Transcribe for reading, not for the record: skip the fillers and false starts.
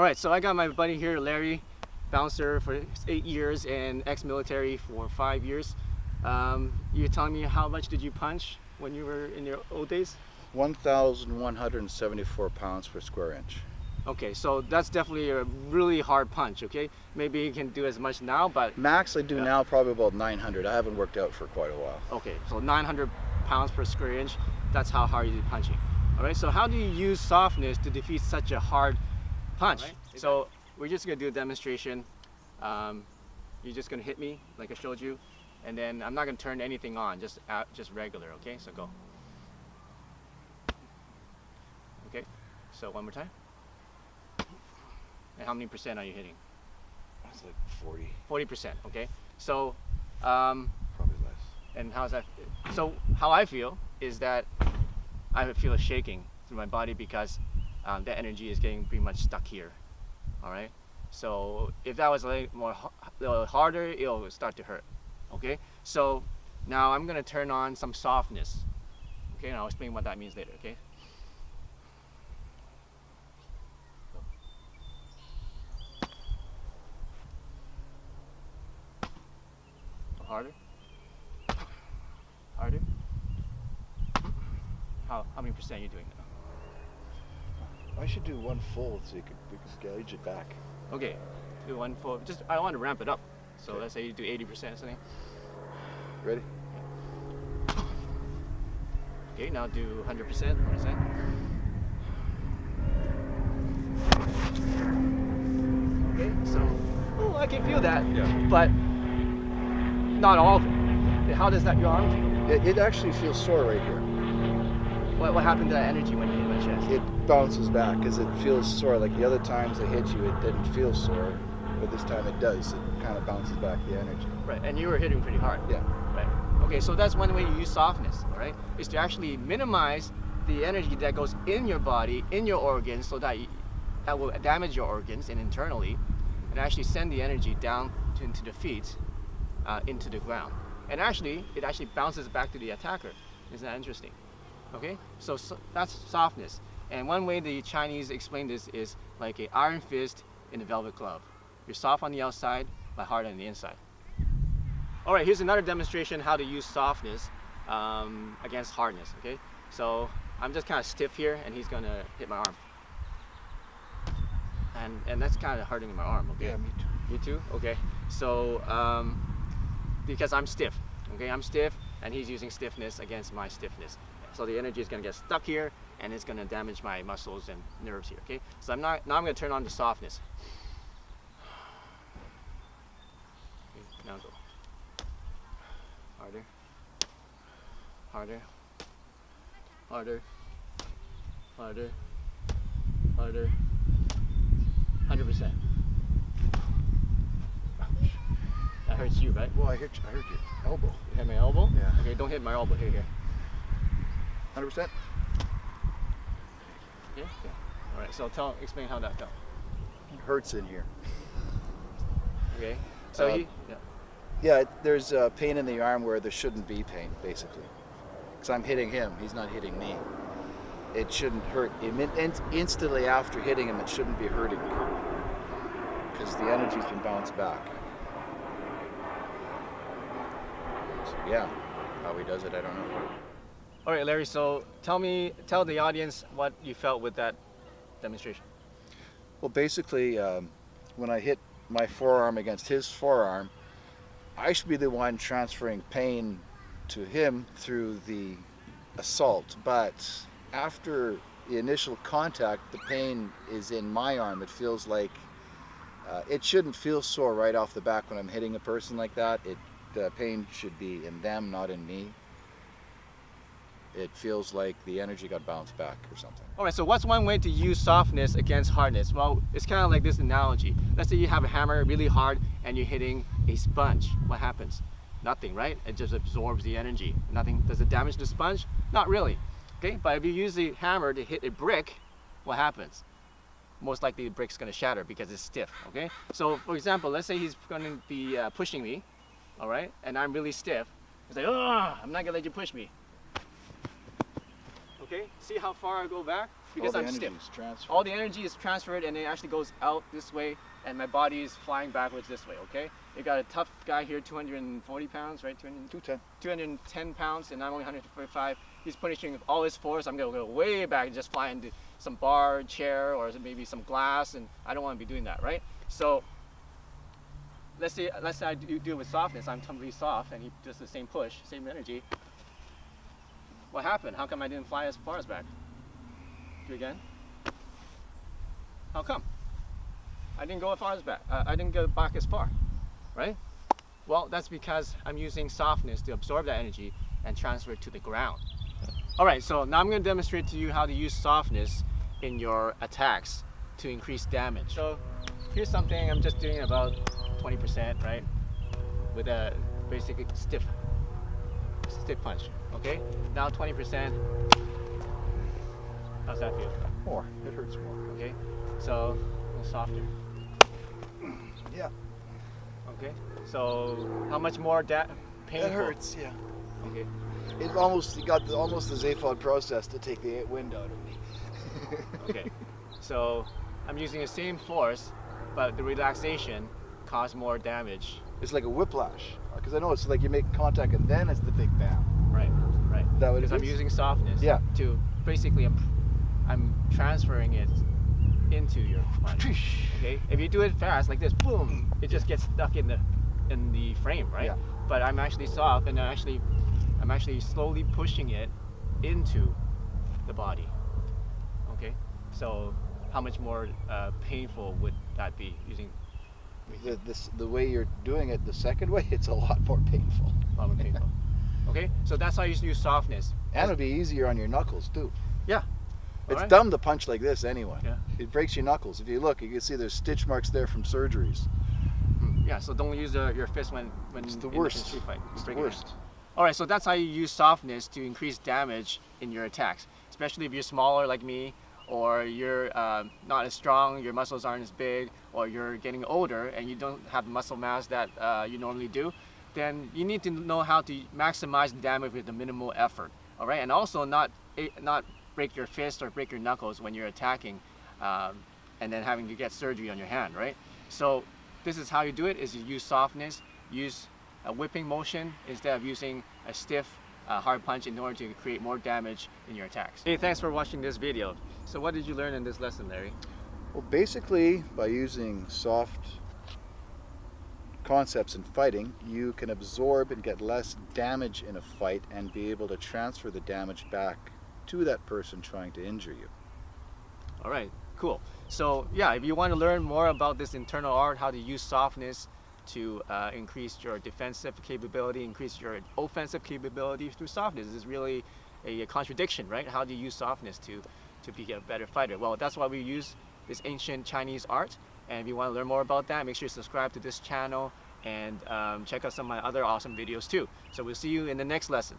All right, so I got my buddy here, Larry, bouncer for 8 years and ex-military for 5 years. You're telling me how much did you punch when you were in your old days? 1,174 pounds per square inch. Okay, so that's definitely a really hard punch, okay? Maybe you can do as much now, but... Max I do now probably about 900. I haven't worked out for quite a while. Okay, so 900 pounds per square inch, that's how hard you do punching. All right, so how do you use softness to defeat such a hard punch? Right. So we're just gonna do a demonstration. You're just gonna hit me like I showed you, and then I'm not gonna turn anything on, just regular, okay? So go. Okay, so one more time. And how many percent are you hitting? That's like 40. 40%, okay? So, probably less. And how's that? So how I feel is that I feel a shaking through my body because the energy is getting pretty much stuck here, all right? So if that was a little harder, it'll start to hurt, okay? So now I'm gonna turn on some softness, okay? And I'll explain what that means later, okay? Harder. Harder. How many percent are you doing now? I should do one fold so we can gauge it back. Okay, do one fold. Just I want to ramp it up. So let's say you do 80% or something. Ready? Okay, now do 100%. Okay, so I can feel that, but not all of it. How does that your arm feel? It actually feels sore right here. What happened to that energy when you hit my chest? It bounces back because it feels sore. Like the other times I hit you, it didn't feel sore, but this time it does. It kind of bounces back the energy. Right, and you were hitting pretty hard. Yeah. Right. Okay, so that's one way you use softness, all right? Is to actually minimize the energy that goes in your body, in your organs, so that that will damage your organs and internally, and actually send the energy down into the feet, into the ground. And actually, it actually bounces back to the attacker. Isn't that interesting? Okay, so that's softness. And one way the Chinese explain this is like an iron fist in a velvet glove. You're soft on the outside, but hard on the inside. All right, here's another demonstration how to use softness against hardness, okay? So I'm just kind of stiff here, and he's gonna hit my arm. And that's kind of hurting my arm, okay? Yeah, me too. You too? Okay. So, because I'm stiff, okay? I'm stiff, and he's using stiffness against my stiffness. So the energy is gonna get stuck here, and it's gonna damage my muscles and nerves here, okay? So now I'm gonna turn on the softness. Okay, now go. Harder. Harder. Harder. Harder. Harder. 100%. That hurts you, right? Well, I hurt your elbow. You hit my elbow? Yeah. Okay, don't hit my elbow. Here. 100%? Okay? Yeah. All right, so explain how that felt. It hurts in here. Okay. So Yeah, there's pain in the arm where there shouldn't be pain, basically. Because I'm hitting him, he's not hitting me. It shouldn't hurt. Instantly after hitting him, it shouldn't be hurting because the energy's been bounced back. So yeah, how he does it, I don't know. All right, Larry, so tell the audience what you felt with that demonstration. Well, basically, when I hit my forearm against his forearm, I should be the one transferring pain to him through the assault, but after the initial contact, the pain is in my arm. It feels like it shouldn't feel sore right off the back when I'm hitting a person like that. The pain should be in them, not in me. It feels like the energy got bounced back or something. All right, so what's one way to use softness against hardness? Well, it's kind of like this analogy. Let's say you have a hammer really hard and you're hitting a sponge. What happens? Nothing, right? It just absorbs the energy. Nothing. Does it damage the sponge? Not really. Okay, but if you use the hammer to hit a brick, what happens? Most likely the brick's going to shatter because it's stiff, okay? So, for example, let's say he's going to be pushing me, all right? And I'm really stiff. He's like, oh, I'm not going to let you push me. Okay, see how far I go back? because all the I'm stiff. energy is transferred. All the energy is transferred and it actually goes out this way, and my body is flying backwards this way, okay? You got a tough guy here, 240 pounds, right? 210. 210 pounds, and I'm only 145. He's pushing all his force. I'm gonna go way back and just fly into some bar, chair, or maybe some glass, and I don't want to be doing that, right? So let's say I do it with softness. I'm totally soft, and he does the same push, same energy. What happened? How come I didn't fly as far as back? Do it again. How come? I didn't go as far as back. I didn't go back as far, right? Well, that's because I'm using softness to absorb that energy and transfer it to the ground. All right, so now I'm going to demonstrate to you how to use softness in your attacks to increase damage. So here's something I'm just doing about 20%, right? With a basic stiff punch, okay? Now 20%. How's that feel? More. It hurts more. Okay, so a little softer. Yeah. Okay, so how much more painful? It hurts, yeah. Okay. It almost, you got almost the Zaphod process to take the wind out of me. Okay, so I'm using the same force, but the relaxation caused more damage. It's like a whiplash, because I know it's like you make contact and then it's the big bam. Right, right. Is that what it Because I'm is? using softness. Yeah. To basically, I'm transferring it into your body. Okay. If you do it fast like this, boom, it just gets stuck in the frame, right? Yeah. But I'm actually soft, and I'm actually slowly pushing it into the body. Okay. So how much more painful would that be using? The way you're doing it, the second way, it's a lot more painful. A lot more painful. Okay. So that's how you use softness. And it'll be easier on your knuckles too. Yeah. It's Alright. dumb to punch like this anyway. Yeah. It breaks your knuckles. If you look, you can see there's stitch marks there from surgeries. Yeah. So don't use your fist when It's the in worst. a street fight. It's the Break your hand. worst. All right, so that's how you use softness to increase damage in your attacks, especially if you're smaller like me, or you're not as strong, your muscles aren't as big, or you're getting older and you don't have the muscle mass that you normally do. Then you need to know how to maximize the damage with the minimal effort. All right, and also not break your fist or break your knuckles when you're attacking, and then having to get surgery on your hand. Right. So this is how you do it: is you use softness, use a whipping motion instead of using a stiff hard punch in order to create more damage in your attacks. Hey, thanks for watching this video. So what did you learn in this lesson, Larry? Well, basically, by using soft concepts in fighting, you can absorb and get less damage in a fight and be able to transfer the damage back to that person trying to injure you. All right, cool. So yeah, if you want to learn more about this internal art, how to use softness to increase your defensive capability, increase your offensive capability through softness, is really a contradiction, right? How do you use softness to be a better fighter? Well, that's why we use this ancient Chinese art. And if you want to learn more about that, make sure you subscribe to this channel and check out some of my other awesome videos too. So we'll see you in the next lesson.